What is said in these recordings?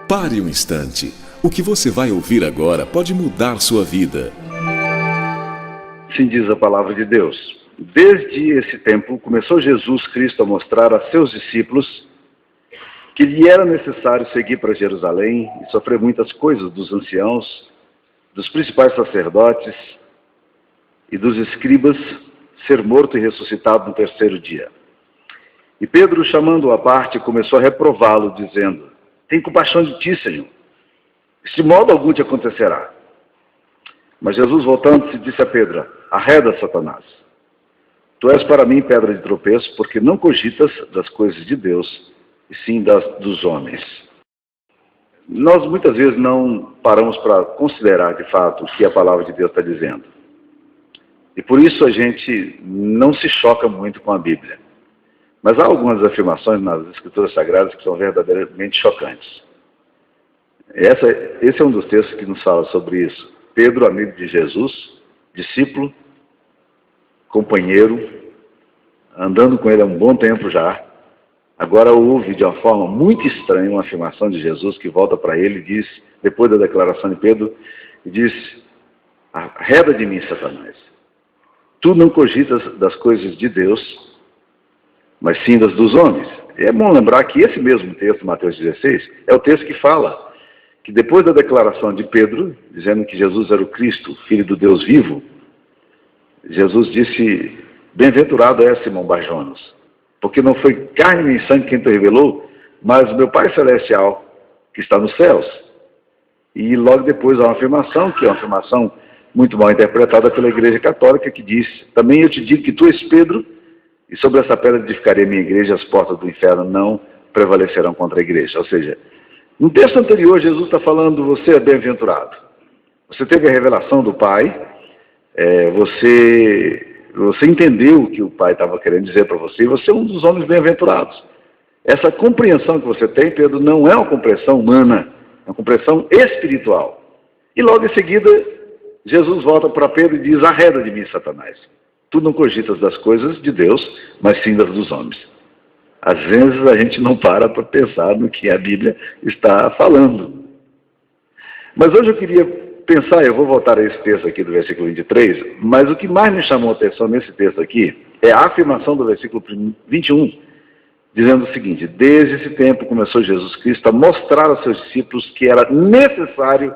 Pare um instante. O que você vai ouvir agora pode mudar sua vida. Assim diz a palavra de Deus. Desde esse tempo, começou Jesus Cristo a mostrar a seus discípulos que lhe era necessário seguir para Jerusalém e sofrer muitas coisas dos anciãos, dos principais sacerdotes e dos escribas, ser morto e ressuscitado no terceiro dia. E Pedro, chamando-o à parte, começou a reprová-lo, dizendo: tem compaixão de ti, Senhor. De modo algum te acontecerá. Mas Jesus, voltando-se, disse a Pedro: arreda, Satanás. Tu és para mim pedra de tropeço, porque não cogitas das coisas de Deus, e sim dos homens. Nós muitas vezes não paramos para considerar de fato o que a palavra de Deus está dizendo. E por isso a gente não se choca muito com a Bíblia. Mas há algumas afirmações nas Escrituras Sagradas que são verdadeiramente chocantes. Esse é um dos textos que nos fala sobre isso. Pedro, amigo de Jesus, discípulo, companheiro, andando com ele há um bom tempo já, agora ouve de uma forma muito estranha uma afirmação de Jesus que volta para ele e diz, depois da declaração de Pedro, e diz: arreda de mim, Satanás. Tu não cogitas das coisas de Deus, mas sim das dos homens. É bom lembrar que esse mesmo texto, Mateus 16, é o texto que fala que depois da declaração de Pedro, dizendo que Jesus era o Cristo, Filho do Deus vivo, Jesus disse: bem-aventurado é Simão Bar-Jonas, porque não foi carne nem sangue quem te revelou, mas o meu Pai Celestial, que está nos céus. E logo depois há uma afirmação, que é uma afirmação muito mal interpretada pela Igreja Católica, que diz: também eu te digo que tu és Pedro, e sobre essa pedra edificarei a minha igreja, as portas do inferno não prevalecerão contra a igreja. Ou seja, no texto anterior, Jesus está falando: você é bem-aventurado. Você teve a revelação do Pai, você entendeu o que o Pai estava querendo dizer para você, e você é um dos homens bem-aventurados. Essa compreensão que você tem, Pedro, não é uma compreensão humana, é uma compreensão espiritual. E logo em seguida, Jesus volta para Pedro e diz: arreda de mim, Satanás. Tu não cogitas das coisas de Deus, mas sim das dos homens. Às vezes a gente não para pensar no que a Bíblia está falando. Mas hoje eu queria pensar, eu vou voltar a esse texto aqui do versículo 23, mas o que mais me chamou a atenção nesse texto aqui é a afirmação do versículo 21, dizendo o seguinte: desde esse tempo começou Jesus Cristo a mostrar aos seus discípulos que era necessário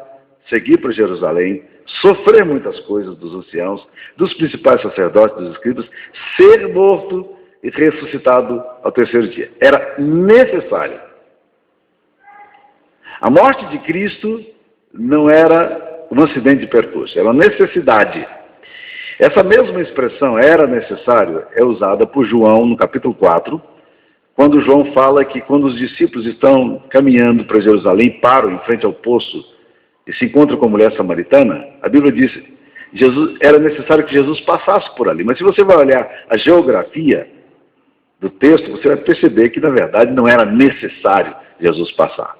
seguir para Jerusalém, sofrer muitas coisas dos anciãos, dos principais sacerdotes, dos escribas, ser morto e ressuscitado ao terceiro dia. Era necessário. A morte de Cristo não era um acidente de percurso, era uma necessidade. Essa mesma expressão, era necessário, é usada por João no capítulo 4, quando João fala que quando os discípulos estão caminhando para Jerusalém, param em frente ao poço e se encontram com a mulher samaritana, a Bíblia diz: era necessário que Jesus passasse por ali. Mas se você vai olhar a geografia do texto, você vai perceber que, na verdade, não era necessário Jesus passar.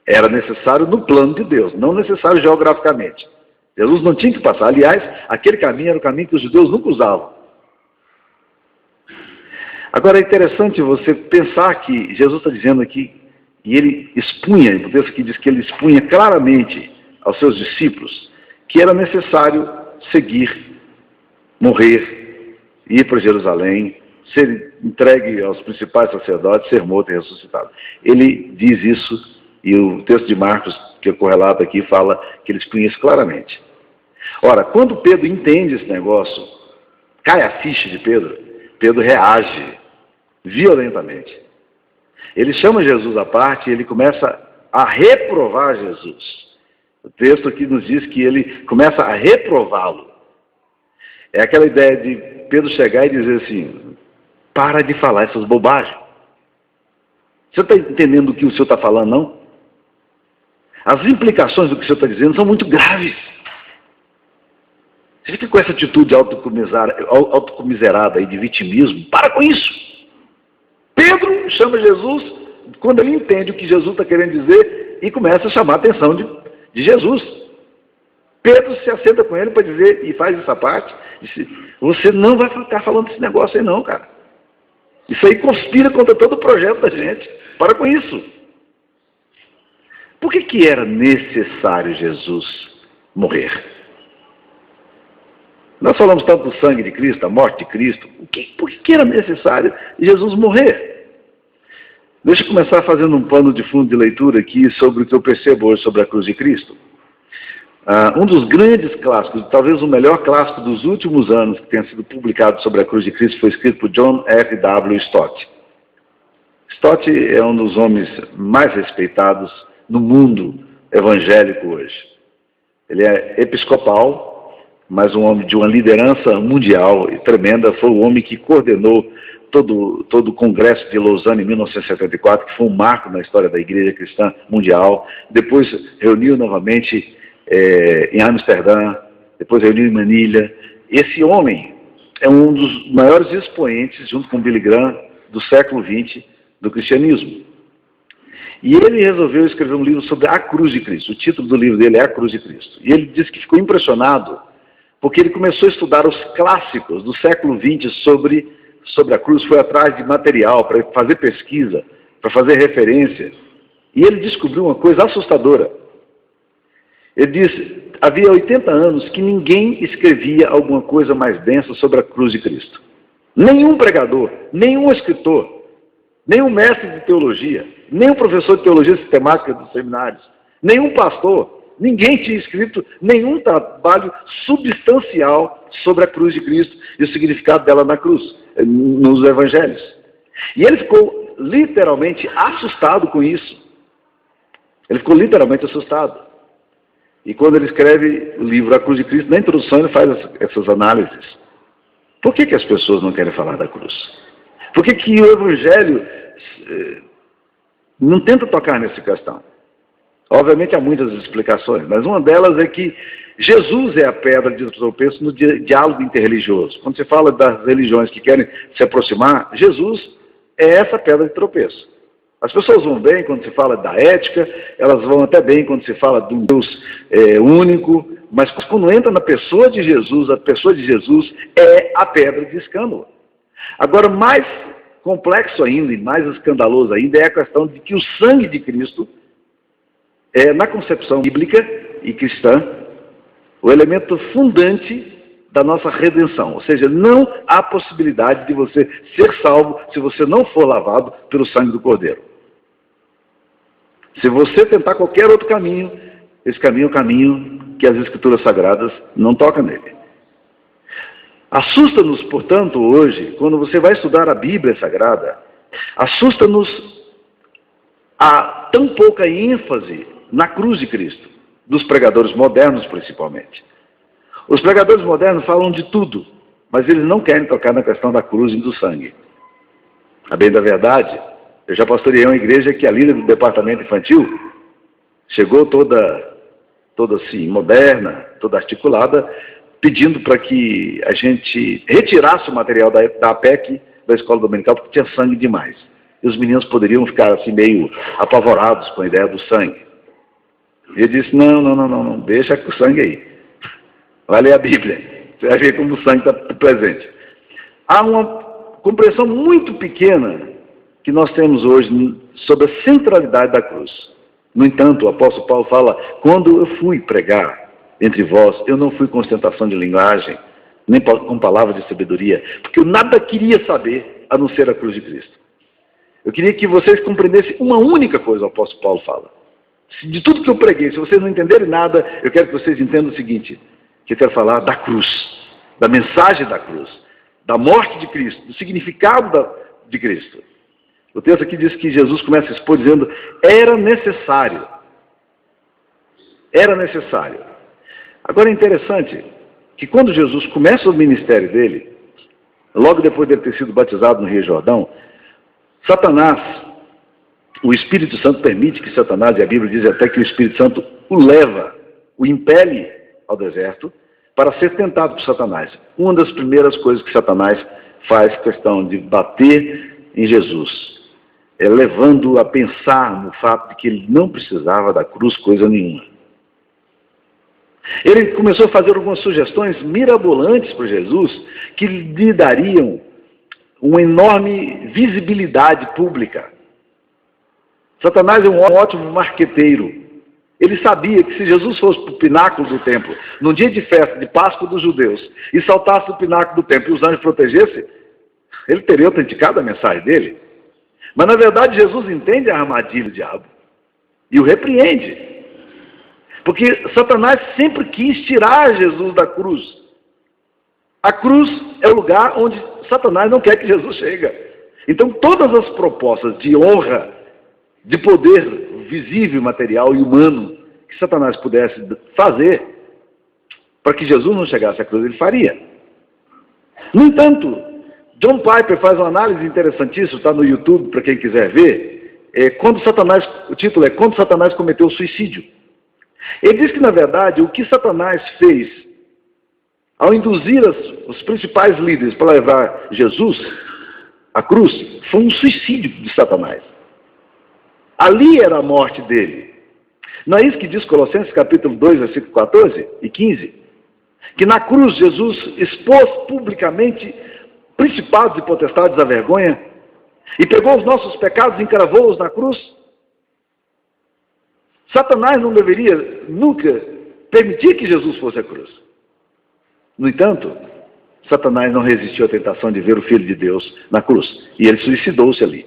Era necessário no plano de Deus, não necessário geograficamente. Jesus não tinha que passar. Aliás, aquele caminho era o caminho que os judeus nunca usavam. Agora é interessante você pensar que Jesus está dizendo aqui, e ele expunha, o texto aqui diz que ele expunha claramente aos seus discípulos que era necessário seguir, morrer, ir para Jerusalém, ser entregue aos principais sacerdotes, ser morto e ressuscitado. Ele diz isso, e o texto de Marcos, que é correlato aqui, fala que ele expunha isso claramente. Ora, quando Pedro entende esse negócio, cai a ficha de Pedro, Pedro reage violentamente. Ele chama Jesus à parte e ele começa a reprovar Jesus. O texto aqui nos diz que ele começa a reprová-lo. É aquela ideia de Pedro chegar e dizer assim: para de falar essas bobagens. Você está entendendo o que o senhor está falando, não? As implicações do que o senhor está dizendo são muito graves. Você fica com essa atitude autocomiserada aí de vitimismo. Para com isso. Pedro chama Jesus quando ele entende o que Jesus está querendo dizer e começa a chamar a atenção de Jesus. Pedro se assenta com ele para dizer, e faz essa parte, disse: você não vai ficar falando desse negócio aí não, cara. Isso aí conspira contra todo o projeto da gente. Para com isso. Por que era necessário Jesus morrer? Nós falamos tanto do sangue de Cristo, da morte de Cristo. Por que era necessário Jesus morrer? Deixa eu começar fazendo um pano de fundo de leitura aqui sobre o que eu percebo hoje sobre a cruz de Cristo. Um dos grandes clássicos, talvez o melhor clássico dos últimos anos que tenha sido publicado sobre a cruz de Cristo, foi escrito por John F. W. Stott. Stott é um dos homens mais respeitados no mundo evangélico hoje. Ele é episcopal, mas um homem de uma liderança mundial e tremenda. Foi o homem que coordenou todo o Congresso de Lausanne em 1974, que foi um marco na história da Igreja Cristã Mundial. Depois reuniu novamente em Amsterdã, depois reuniu em Manilha. Esse homem é um dos maiores expoentes, junto com Billy Graham, do século XX, do cristianismo. E ele resolveu escrever um livro sobre a cruz de Cristo. O título do livro dele é A Cruz de Cristo. E ele disse que ficou impressionado, porque ele começou a estudar os clássicos do século XX sobre a cruz, foi atrás de material para fazer pesquisa, para fazer referência. E ele descobriu uma coisa assustadora. Ele disse, havia 80 anos que ninguém escrevia alguma coisa mais densa sobre a cruz de Cristo. Nenhum pregador, nenhum escritor, nenhum mestre de teologia, nenhum professor de teologia sistemática dos seminários, nenhum pastor, ninguém tinha escrito nenhum trabalho substancial sobre a cruz de Cristo e o significado dela na cruz, nos evangelhos. E ele ficou literalmente assustado com isso. Ele ficou literalmente assustado. E quando ele escreve o livro A Cruz de Cristo, na introdução ele faz essas análises. Por que as pessoas não querem falar da cruz? Por que o Evangelho não tenta tocar nessa questão? Obviamente há muitas explicações, mas uma delas é que Jesus é a pedra de tropeço no diálogo interreligioso. Quando se fala das religiões que querem se aproximar, Jesus é essa pedra de tropeço. As pessoas vão bem quando se fala da ética, elas vão até bem quando se fala de um Deus único, mas quando entra na pessoa de Jesus, a pessoa de Jesus é a pedra de escândalo. Agora, mais complexo ainda e mais escandaloso ainda é a questão de que o sangue de Cristo é, na concepção bíblica e cristã, o elemento fundante da nossa redenção. Ou seja, não há possibilidade de você ser salvo se você não for lavado pelo sangue do Cordeiro. Se você tentar qualquer outro caminho, esse caminho é o caminho que as Escrituras Sagradas não tocam nele. Assusta-nos, portanto, hoje, quando você vai estudar a Bíblia Sagrada, assusta-nos a tão pouca ênfase na cruz de Cristo, dos pregadores modernos principalmente. Os pregadores modernos falam de tudo, mas eles não querem tocar na questão da cruz e do sangue. A bem da verdade, eu já pastoreei uma igreja que a líder do departamento infantil chegou toda assim, moderna, toda articulada, pedindo para que a gente retirasse o material da APEC, da escola dominical, porque tinha sangue demais. E os meninos poderiam ficar assim meio apavorados com a ideia do sangue. E ele disse, não, deixa com o sangue aí. Vai ler a Bíblia, você vai ver como o sangue está presente. Há uma compreensão muito pequena que nós temos hoje sobre a centralidade da cruz. No entanto, o apóstolo Paulo fala, quando eu fui pregar entre vós, eu não fui com ostentação de linguagem, nem com palavras de sabedoria, porque eu nada queria saber a não ser a cruz de Cristo. Eu queria que vocês compreendessem uma única coisa, o apóstolo Paulo fala. De tudo que eu preguei, se vocês não entenderem nada, eu quero que vocês entendam o seguinte, que eu quero falar da cruz, da mensagem da cruz, da morte de Cristo, do significado de Cristo. O texto aqui diz que Jesus começa a expor dizendo, era necessário. Era necessário. Agora é interessante que quando Jesus começa o ministério dele, logo depois de ele ter sido batizado no Rio Jordão, Satanás, o Espírito Santo permite que Satanás, e a Bíblia diz até que o Espírito Santo o leva, o impele ao deserto, para ser tentado por Satanás. Uma das primeiras coisas que Satanás faz questão de bater em Jesus, é levando-o a pensar no fato de que ele não precisava da cruz coisa nenhuma. Ele começou a fazer algumas sugestões mirabolantes para Jesus, que lhe dariam uma enorme visibilidade pública. Satanás é um ótimo marqueteiro. Ele sabia que se Jesus fosse para o pináculo do templo, num dia de festa, de Páscoa dos judeus, e saltasse do pináculo do templo e os anjos protegessem, ele teria autenticado a mensagem dele. Mas, na verdade, Jesus entende a armadilha do diabo e o repreende. Porque Satanás sempre quis tirar Jesus da cruz. A cruz é o lugar onde Satanás não quer que Jesus chegue. Então, todas as propostas de honra, de poder visível, material e humano que Satanás pudesse fazer para que Jesus não chegasse à cruz, ele faria. No entanto, John Piper faz uma análise interessantíssima, está no YouTube para quem quiser ver, o título é Quando Satanás Cometeu Suicídio. Ele diz que, na verdade, o que Satanás fez ao induzir os principais líderes para levar Jesus à cruz foi um suicídio de Satanás. Ali era a morte dele. Não é isso que diz Colossenses capítulo 2, versículo 14 e 15? Que na cruz Jesus expôs publicamente principados e potestades à vergonha e pegou os nossos pecados e encravou-os na cruz. Satanás não deveria nunca permitir que Jesus fosse à cruz. No entanto, Satanás não resistiu à tentação de ver o Filho de Deus na cruz e ele suicidou-se ali.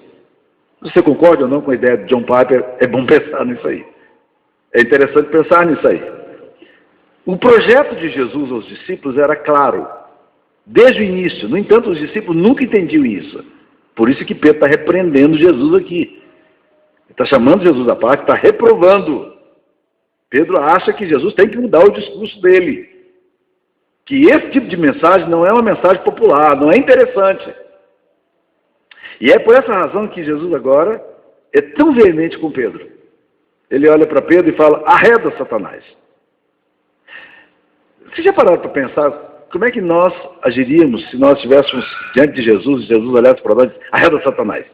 Você concorda ou não com a ideia de John Piper? É bom pensar nisso aí. É interessante pensar nisso aí. O projeto de Jesus aos discípulos era claro, desde o início. No entanto, os discípulos nunca entendiam isso. Por isso que Pedro está repreendendo Jesus aqui. Ele está chamando Jesus à parte, está reprovando. Pedro acha que Jesus tem que mudar o discurso dele. Que esse tipo de mensagem não é uma mensagem popular, não é interessante. E é por essa razão que Jesus agora é tão veemente com Pedro. Ele olha para Pedro e fala, arreda Satanás. Vocês já pararam para pensar como é que nós agiríamos se nós estivéssemos diante de Jesus e Jesus olhasse para nós e disse, arreda Satanás?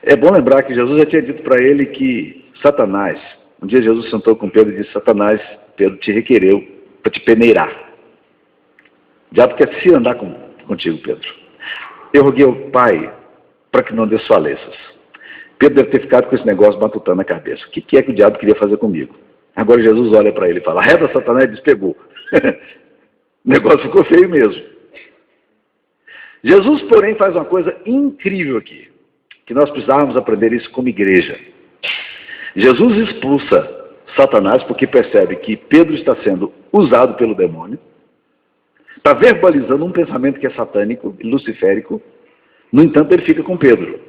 É bom lembrar que Jesus já tinha dito para ele que Satanás, um dia Jesus sentou com Pedro e disse, Satanás, Pedro te requereu para te peneirar. O diabo quer se andar contigo, Pedro. Eu roguei ao Pai para que não desfaleças. Pedro deve ter ficado com esse negócio matutando na cabeça. O que é que o diabo queria fazer comigo? Agora Jesus olha para ele e fala, arreda Satanás, e despegou. O negócio ficou feio mesmo. Jesus, porém, faz uma coisa incrível aqui, que nós precisávamos aprender isso como igreja. Jesus expulsa Satanás porque percebe que Pedro está sendo usado pelo demônio, está verbalizando um pensamento que é satânico, luciférico. No entanto, ele fica com Pedro.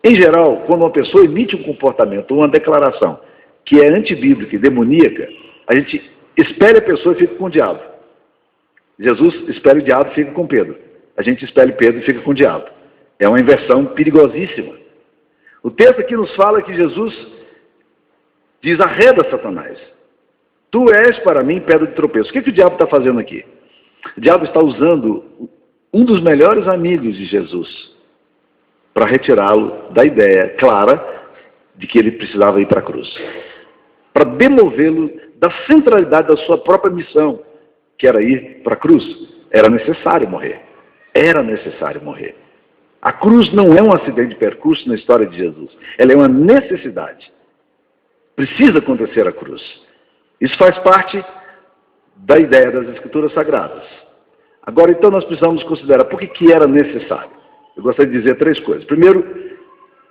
Em geral, quando uma pessoa emite um comportamento, uma declaração que é antibíblica e demoníaca, a gente espelha a pessoa e fica com o diabo. Jesus espelha o diabo e fica com Pedro. A gente espelha Pedro e fica com o diabo. É uma inversão perigosíssima. O texto aqui nos fala que Jesus diz, arreda Satanás. Tu és para mim pedra de tropeço. O que o diabo está fazendo aqui? O diabo está usando um dos melhores amigos de Jesus para retirá-lo da ideia clara de que ele precisava ir para a cruz. Para demovê-lo da centralidade da sua própria missão, que era ir para a cruz. Era necessário morrer. Era necessário morrer. A cruz não é um acidente de percurso na história de Jesus. Ela é uma necessidade. Precisa acontecer a cruz. Isso faz parte da ideia das Escrituras Sagradas. Agora, então, nós precisamos considerar por que era necessário. Eu gostaria de dizer três coisas. Primeiro,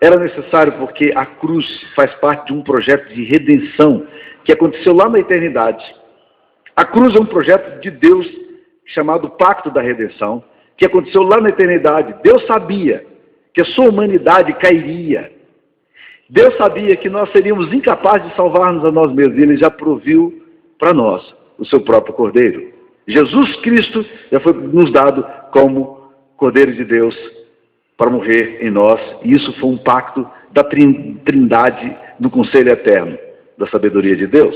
era necessário porque a cruz faz parte de um projeto de redenção que aconteceu lá na eternidade. A cruz é um projeto de Deus chamado Pacto da Redenção, que aconteceu lá na eternidade. Deus sabia que a sua humanidade cairia. Deus sabia que nós seríamos incapazes de salvar-nos a nós mesmos. E Ele já proviu para nós o seu próprio Cordeiro. Jesus Cristo já foi nos dado como Cordeiro de Deus para morrer em nós. E isso foi um pacto da trindade no conselho eterno da sabedoria de Deus.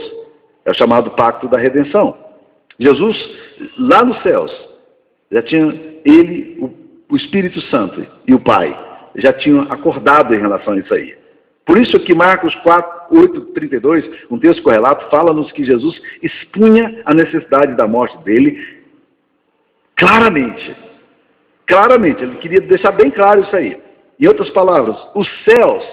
É o chamado Pacto da Redenção. Jesus, lá nos céus, já tinha Ele, o Espírito Santo e o Pai, já tinham acordado em relação a isso aí. Por isso que Marcos 8:32, um texto correlato, fala-nos que Jesus expunha a necessidade da morte dele claramente. Claramente, ele queria deixar bem claro isso aí. Em outras palavras, os céus